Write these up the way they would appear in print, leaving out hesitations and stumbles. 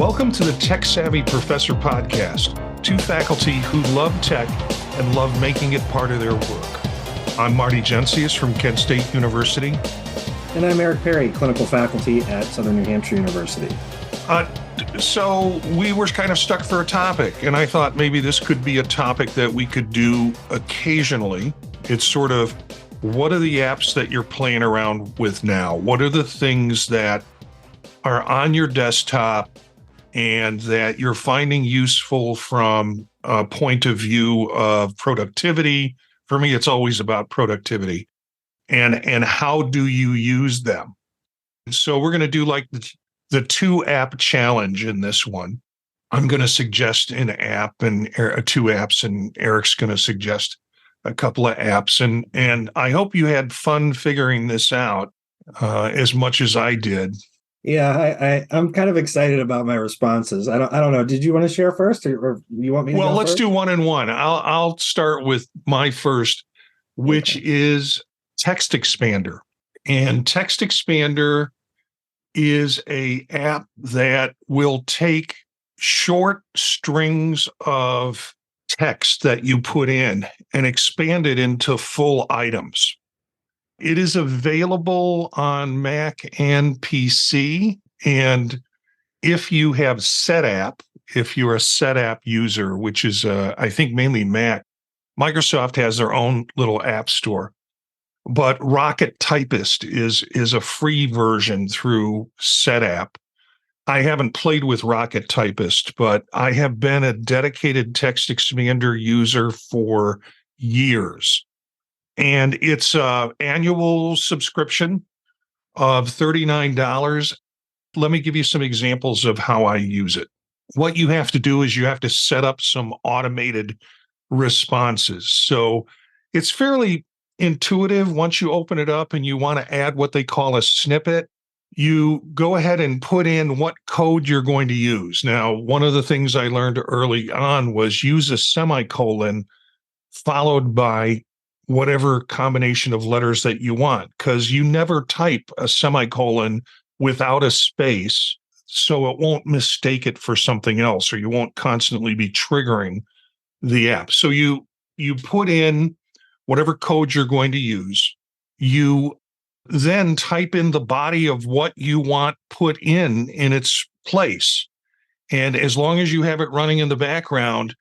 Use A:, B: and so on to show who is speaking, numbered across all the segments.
A: Welcome to the Tech Savvy Professor podcast, two faculty who love tech and love making it part of their work. I'm Marty Jencius from Kent State University.
B: And I'm Eric Perry, clinical faculty at Southern New Hampshire University.
A: So we were kind of stuck for a topic, and I thought maybe this could be a topic that we could do occasionally. It's sort of, what are the apps that you're playing around with now? What are the things that are on your desktop and that you're finding useful from a point of view of productivity? For me, it's always about productivity. And how do you use them? So we're going to do like the two app challenge in this one. I'm going to suggest an app and two apps, and Eric's going to suggest a couple of apps. And I hope you had fun figuring this out as much as I did.
B: Yeah, I'm kind of excited about my responses. I don't know. Did you want to share first, or you want me to
A: Well,
B: go
A: let's
B: first?
A: do one and one. I'll start with my first, which is TextExpander. And TextExpander is a app that will take short strings of text that you put in and expand it into full items. It is available on Mac and PC. And if you have SetApp, if you're a SetApp user, which is, I think, mainly Mac, Microsoft has their own little app store. But Rocket Typist is a free version through SetApp. I haven't played with Rocket Typist, but I have been a dedicated TextExpander user for years. And it's an annual subscription of $39. Let me give you some examples of how I use it. What you have to do is you have to set up some automated responses. So it's fairly intuitive. Once you open it up and you want to add what they call a snippet, you go ahead and put in what code you're going to use. Now, one of the things I learned early on was use a semicolon followed by whatever combination of letters that you want, because you never type a semicolon without a space, so it won't mistake it for something else, or you won't constantly be triggering the app. So you put in whatever code you're going to use. You then type in the body of what you want put in its place. And as long as you have it running in the background,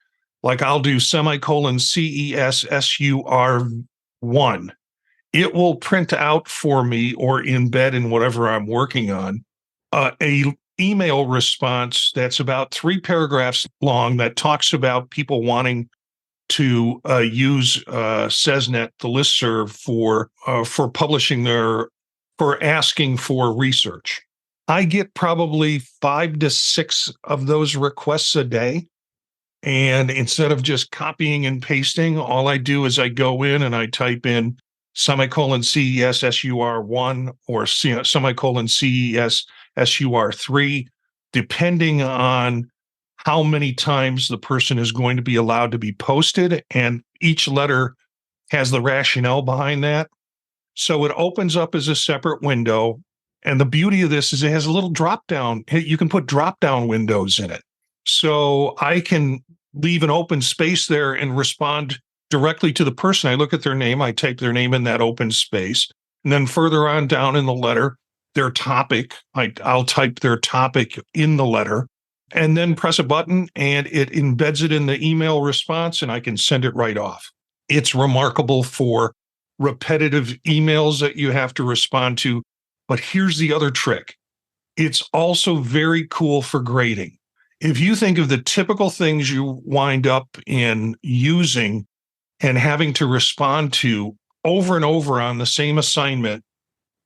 A: like I'll do semicolon CESSUR1, it will print out for me or embed in whatever I'm working on a email response that's about 3 paragraphs long that talks about people wanting to use SesNet, the listserv, for publishing for asking for research. I get probably 5 to 6 of those requests a day. And instead of just copying and pasting, all I do is I go in and I type in semicolon CESSUR1 or semicolon CESSUR3, depending on how many times the person is going to be allowed to be posted. And each letter has the rationale behind that. So it opens up as a separate window. And the beauty of this is it has a little drop down. You can put drop down windows in it. So I can leave an open space there and respond directly to the person. I look at their name, I type their name in that open space. And then further on down in the letter, their topic, I'll type their topic in the letter and then press a button and it embeds it in the email response and I can send it right off. It's remarkable for repetitive emails that you have to respond to. But here's the other trick. It's also very cool for grading. If you think of the typical things you wind up in using and having to respond to over and over on the same assignment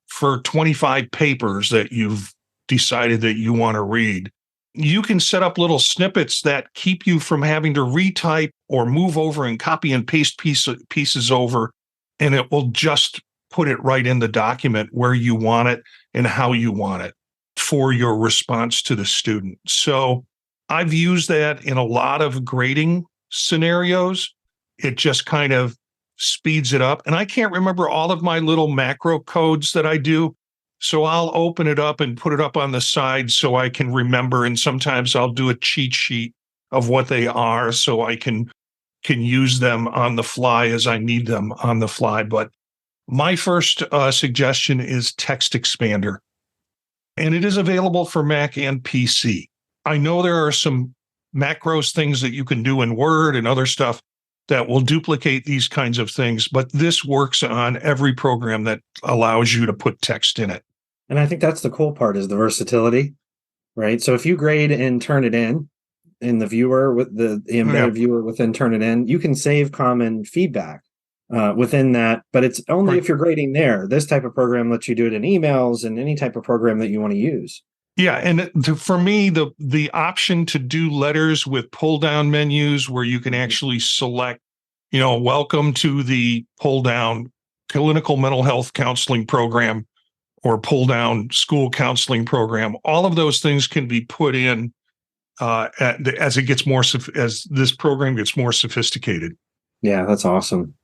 A: for 25 papers that you've decided that you want to read, you can set up little snippets that keep you from having to retype or move over and copy and paste pieces over, and it will just put it right in the document where you want it and how you want it for your response to the student. So I've used that in a lot of grading scenarios. It just kind of speeds it up. And I can't remember all of my little macro codes that I do. So I'll open it up and put it up on the side so I can remember. And sometimes I'll do a cheat sheet of what they are so I can use them on the fly as I need them on the fly. But my first suggestion is TextExpander, and it is available for Mac and PC. I know there are some macros things that you can do in Word and other stuff that will duplicate these kinds of things, but this works on every program that allows you to put text in it.
B: And I think that's the cool part is the versatility, right? So if you grade and turn it in the viewer with the embedded viewer within Turnitin, you can save common feedback within that, but it's only if you're grading there. This type of program lets you do it in emails and any type of program that you want to use.
A: Yeah, and for me, the option to do letters with pull down menus where you can actually select, welcome to the pull down clinical mental health counseling program or pull down school counseling program. All of those things can be put in as this program gets more sophisticated.
B: Yeah, that's awesome.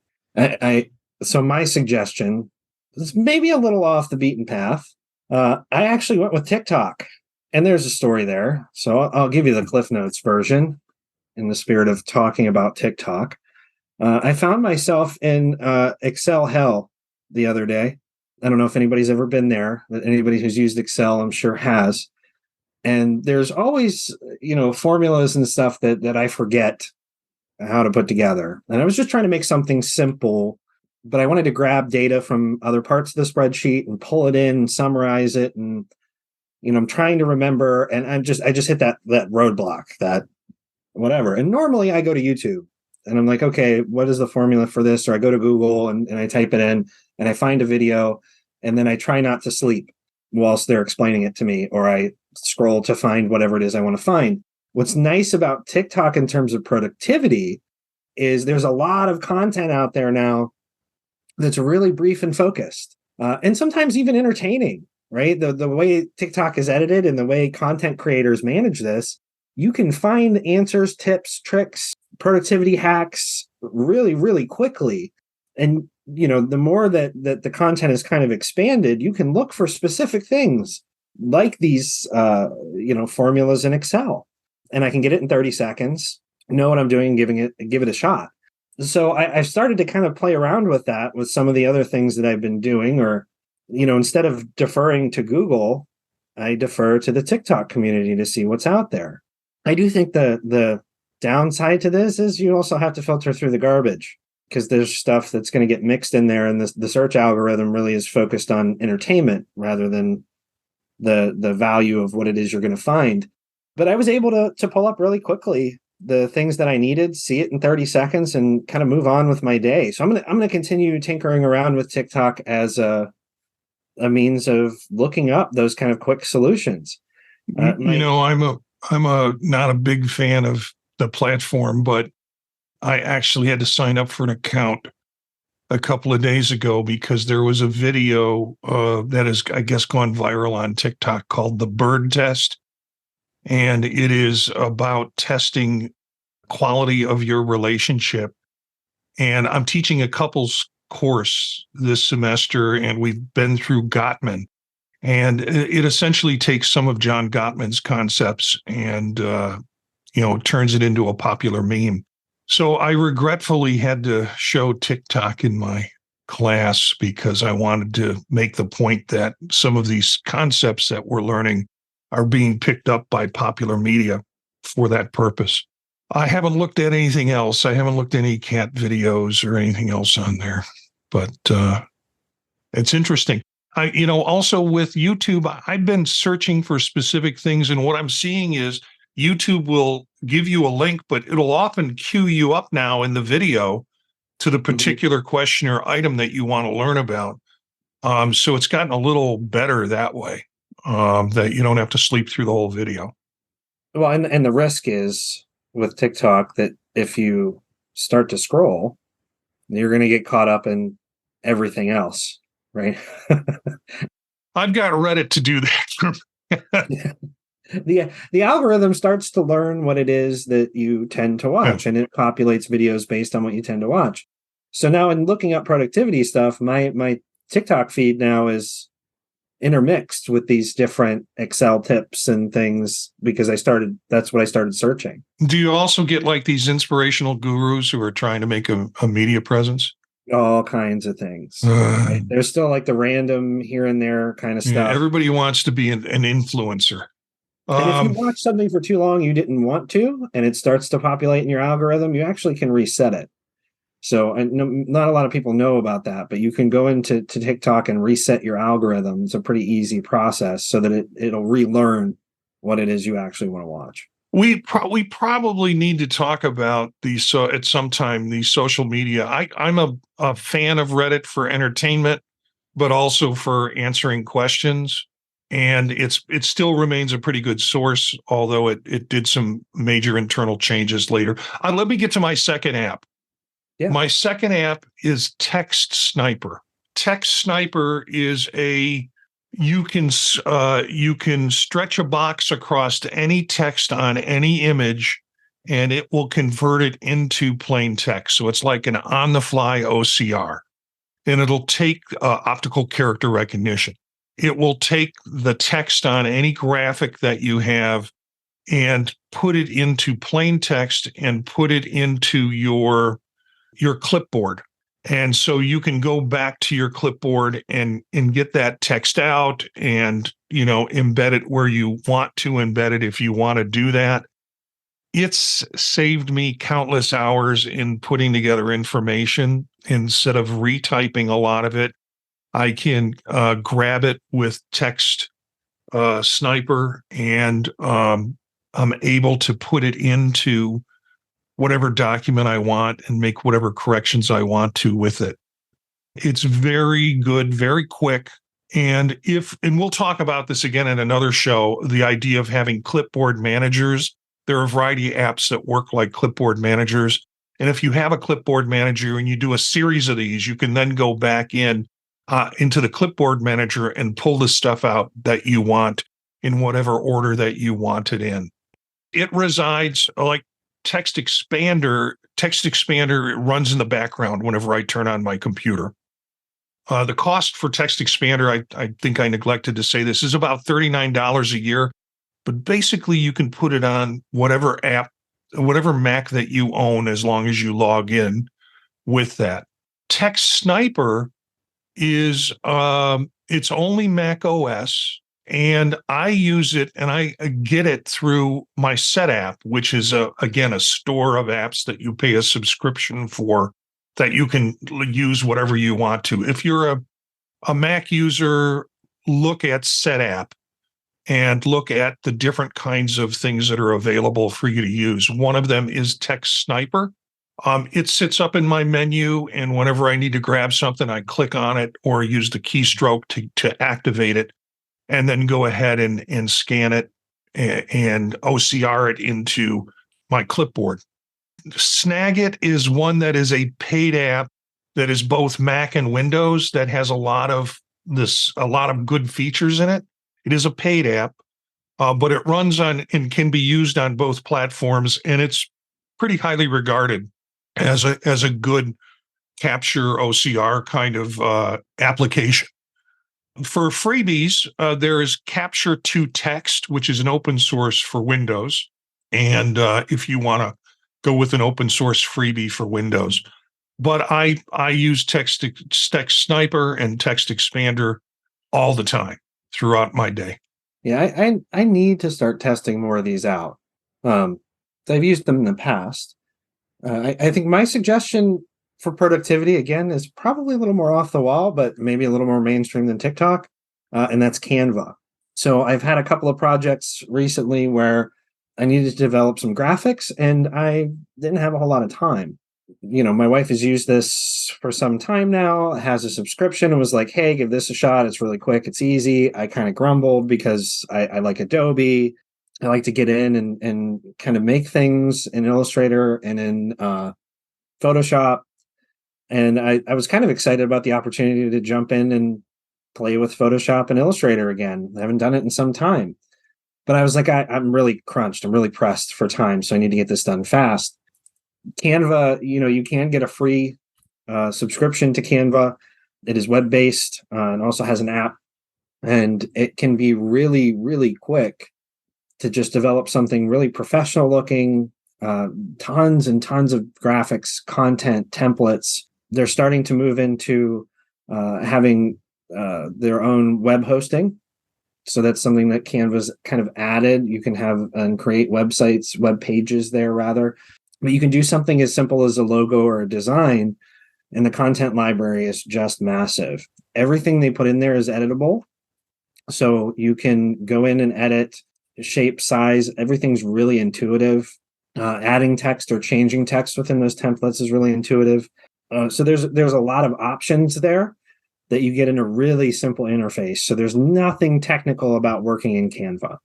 B: So my suggestion is maybe a little off the beaten path. I actually went with TikTok, and there's a story there. So I'll give you the Cliff Notes version in the spirit of talking about TikTok. I found myself in Excel hell the other day. I don't know if anybody's ever been there, but anybody who's used Excel, I'm sure has. And there's always, formulas and stuff that I forget how to put together. And I was just trying to make something simple, but I wanted to grab data from other parts of the spreadsheet and pull it in and summarize it. And, I'm trying to remember, and I just hit that roadblock, that whatever. And normally I go to YouTube and I'm like, okay, what is the formula for this? Or I go to Google and I type it in and I find a video, and then I try not to sleep whilst they're explaining it to me, or I scroll to find whatever it is I want to find. What's nice about TikTok in terms of productivity is there's a lot of content out there now that's really brief and focused, and sometimes even entertaining, right? The way TikTok is edited and the way content creators manage this, you can find answers, tips, tricks, productivity hacks really, really quickly. And, the more that the content is kind of expanded, you can look for specific things like these, formulas in Excel. And I can get it in 30 seconds, know what I'm doing, give it a shot. So I've started to kind of play around with that with some of the other things that I've been doing, or, instead of deferring to Google, I defer to the TikTok community to see what's out there. I do think the downside to this is you also have to filter through the garbage, because there's stuff that's going to get mixed in there. And the search algorithm really is focused on entertainment rather than the value of what it is you're going to find. But I was able to pull up really quickly the things that I needed, see it in 30 seconds, and kind of move on with my day. So I'm gonna continue tinkering around with TikTok as a means of looking up those kind of quick solutions.
A: I'm not a big fan of the platform, but I actually had to sign up for an account a couple of days ago because there was a video that has, I guess, gone viral on TikTok called the bird test. And it is about testing quality of your relationship. And I'm teaching a couples course this semester, and we've been through Gottman. And it essentially takes some of John Gottman's concepts and, turns it into a popular meme. So I regretfully had to show TikTok in my class because I wanted to make the point that some of these concepts that we're learning are being picked up by popular media for that purpose. I haven't looked at anything else. I haven't looked at any cat videos or anything else on there, but it's interesting. Also with YouTube, I've been searching for specific things, and what I'm seeing is YouTube will give you a link, but it'll often queue you up now in the video to the particular question or item that you want to learn about. So it's gotten a little better that way, that you don't have to sleep through the whole video.
B: Well, and the risk is with TikTok that if you start to scroll, you're going to get caught up in everything else, right?
A: I've got Reddit to do that.
B: The algorithm starts to learn what it is that you tend to watch, and it populates videos based on what you tend to watch. So now in looking up productivity stuff, my TikTok feed now is intermixed with these different Excel tips and things because that's what I started searching.
A: Do you also get like these inspirational gurus who are trying to make a media presence?
B: All kinds of things. Right? There's still like the random here and there kind of
A: Yeah,
B: stuff.
A: everybody wants to be an influencer.
B: And if you watch something for too long you didn't want to, and it starts to populate in your algorithm, you actually can reset it. So not a lot of people know about that, but you can go into TikTok and reset your algorithm. It's a pretty easy process so that it'll relearn what it is you actually want to watch.
A: We probably need to talk about these at some time, these social media. I'm a fan of Reddit for entertainment, but also for answering questions. And it still remains a pretty good source, although it did some major internal changes later. Let me get to my second app.
B: Yeah.
A: My second app is TextSniper. TextSniper is you can stretch a box across to any text on any image, and it will convert it into plain text. So it's like an on-the-fly OCR, and it'll take optical character recognition. It will take the text on any graphic that you have and put it into plain text and put it into your clipboard. And so you can go back to your clipboard and get that text out and, embed it where you want to embed it if you want to do that. It's saved me countless hours in putting together information. Instead of retyping a lot of it, I can grab it with Text Sniper, and I'm able to put it into whatever document I want and make whatever corrections I want to with it. It's very good, very quick. And we'll talk about this again in another show, the idea of having clipboard managers. There are a variety of apps that work like clipboard managers. And if you have a clipboard manager and you do a series of these, you can then go back into the clipboard manager and pull the stuff out that you want in whatever order that you want it in. It resides like TextExpander. TextExpander, it runs in the background whenever I turn on my computer. The cost for TextExpander, I think I neglected to say this, is about $39 a year. But basically, you can put it on whatever app, whatever Mac that you own, as long as you log in with that. TextSniper is it's only Mac OS. And I use it, and I get it through my Set app, which is again a store of apps that you pay a subscription for, that you can use whatever you want to. If you're a Mac user, look at Set app and look at the different kinds of things that are available for you to use. One of them is TextSniper. It sits up in my menu, and whenever I need to grab something, I click on it or use the keystroke to activate it, and then go ahead and scan it and OCR it into my clipboard. Snagit is one that is a paid app that is both Mac and Windows, that has a lot of good features in it. It is a paid app, but it runs on and can be used on both platforms, and it's pretty highly regarded as a good capture OCR kind of application. For freebies, there is Capture to Text, which is an open source for Windows. And if you want to go with an open source freebie for Windows. But I use TextSniper and TextExpander all the time throughout my day.
B: Yeah, I need to start testing more of these out. I've used them in the past. I think my suggestion for productivity, again, is probably a little more off the wall, but maybe a little more mainstream than TikTok, and that's Canva. So I've had a couple of projects recently where I needed to develop some graphics, and I didn't have a whole lot of time. My wife has used this for some time now, has a subscription, and was like, hey, give this a shot. It's really quick. It's easy. I kind of grumbled because I like Adobe. I like to get in and kind of make things in Illustrator and in Photoshop. And I was kind of excited about the opportunity to jump in and play with Photoshop and Illustrator again. I haven't done it in some time. But I was like, I'm really crunched. I'm really pressed for time, so I need to get this done fast. Canva, you can get a free subscription to Canva. It is web-based and also has an app. And it can be really, really quick to just develop something really professional looking, tons and tons of graphics, content, templates. They're starting to move into having their own web hosting. So that's something that Canva's kind of added. You can have and create websites, web pages there rather. But you can do something as simple as a logo or a design, and the content library is just massive. Everything they put in there is editable. So you can go in and edit shape, size. Everything's really intuitive. Adding text or changing text within those templates is really intuitive. So there's a lot of options there that you get in a really simple interface. So there's nothing technical about working in Canva.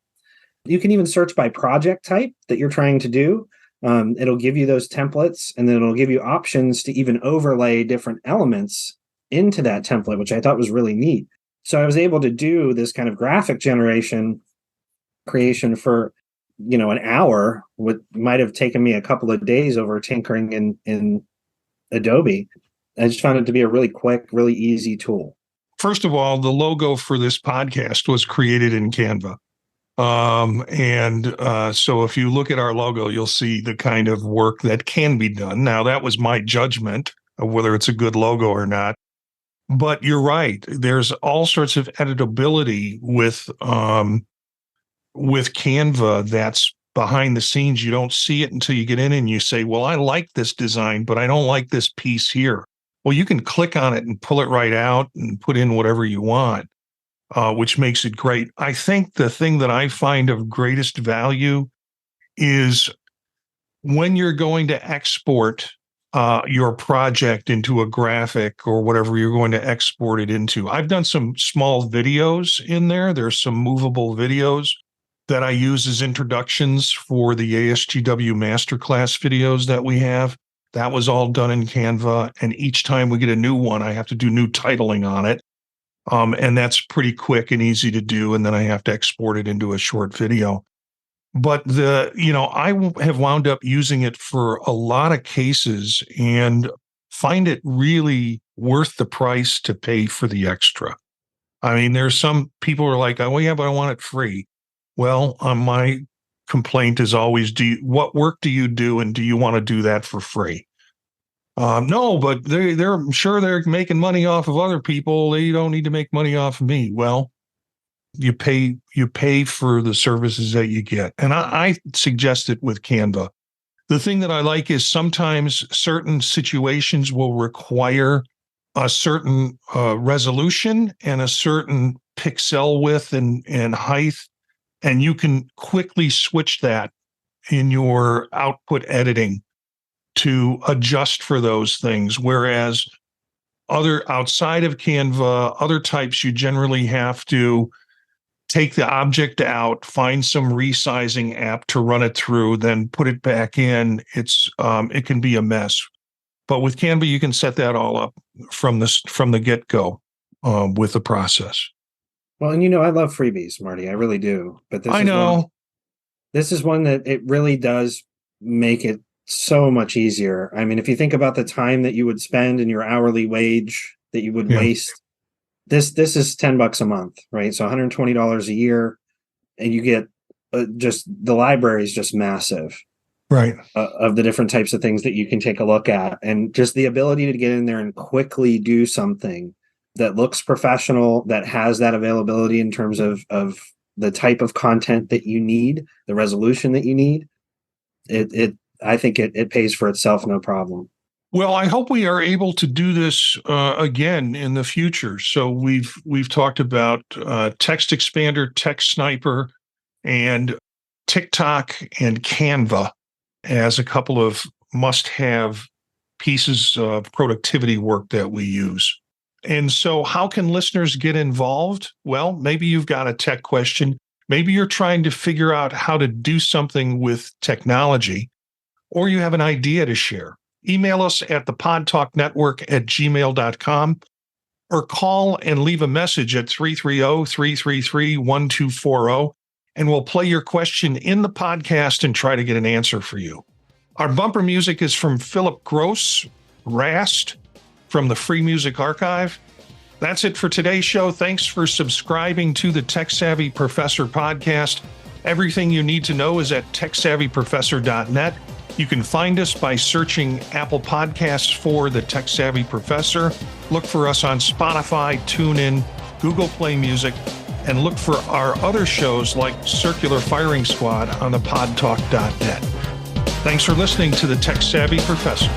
B: You can even search by project type that you're trying to do. It'll give you those templates, and then it'll give you options to even overlay different elements into that template, which I thought was really neat. So I was able to do this kind of graphic creation for, an hour. What might have taken me a couple of days over tinkering in Adobe. I just found it to be a really quick, really easy tool.
A: First of all, the logo for this podcast was created in Canva. So if you look at our logo, you'll see the kind of work that can be done. Now, that was my judgment of whether it's a good logo or not. But you're right. There's all sorts of editability with Canva that's behind the scenes. You don't see it until you get in and you say, well, I like this design, but I don't like this piece here. Well, you can click on it and pull it right out and put in whatever you want, which makes it great. I think the thing that I find of greatest value is when you're going to export your project into a graphic or whatever you're going to export it into. I've done some small videos in there. There's some movable videos that I use as introductions for the ASGW masterclass videos that we have. That was all done in Canva. And each time we get a new one, I have to do new titling on it. And that's pretty quick and easy to do. And then I have to export it into a short video. But I have wound up using it for a lot of cases and find it really worth the price to pay for the extra. I mean, there's some people who are like, oh, yeah, but I want it free. Well, my complaint is always, what work do you do, and do you want to do that for free? No, but I'm sure they're making money off of other people. They don't need to make money off of me. Well, you pay for the services that you get. And I suggest it with Canva. The thing that I like is sometimes certain situations will require a certain resolution and a certain pixel width and height. And you can quickly switch that in your output editing to adjust for those things. Whereas outside of Canva, other types, you generally have to take the object out, find some resizing app to run it through, then put it back in. It can be a mess. But with Canva, you can set that all up from the get-go with the process.
B: Well, and I love freebies, Marty. I really do. But this is one that it really does make it so much easier. I mean, if you think about the time that you would spend in your hourly wage that you would waste, this is $10 a month, right? So $120 a year, and you get just the library is just massive,
A: right?
B: Of the different types of things that you can take a look at, and just the ability to get in there and quickly do something that looks professional, that has that availability in terms of the type of content that you need, the resolution that you need. I think it pays for itself, no problem.
A: Well, I hope we are able to do this again in the future. So we've talked about TextExpander, TextSniper, and TicTok and Canva as a couple of must-have pieces of productivity work that we use. And so how can listeners get involved? Well, maybe you've got a tech question. Maybe you're trying to figure out how to do something with technology, or you have an idea to share. Email us at thepodtalknetwork@gmail.com or call and leave a message at 330-333-1240, and we'll play your question in the podcast and try to get an answer for you. Our bumper music is from Philip Gross, Rast, from the Free Music Archive. That's it for today's show. Thanks for subscribing to the Tech Savvy Professor podcast. Everything you need to know is at techsavvyprofessor.net. You can find us by searching Apple Podcasts for the Tech Savvy Professor. Look for us on Spotify, TuneIn, Google Play Music, and look for our other shows like Circular Firing Squad on the podtalk.net. Thanks for listening to the Tech Savvy Professor.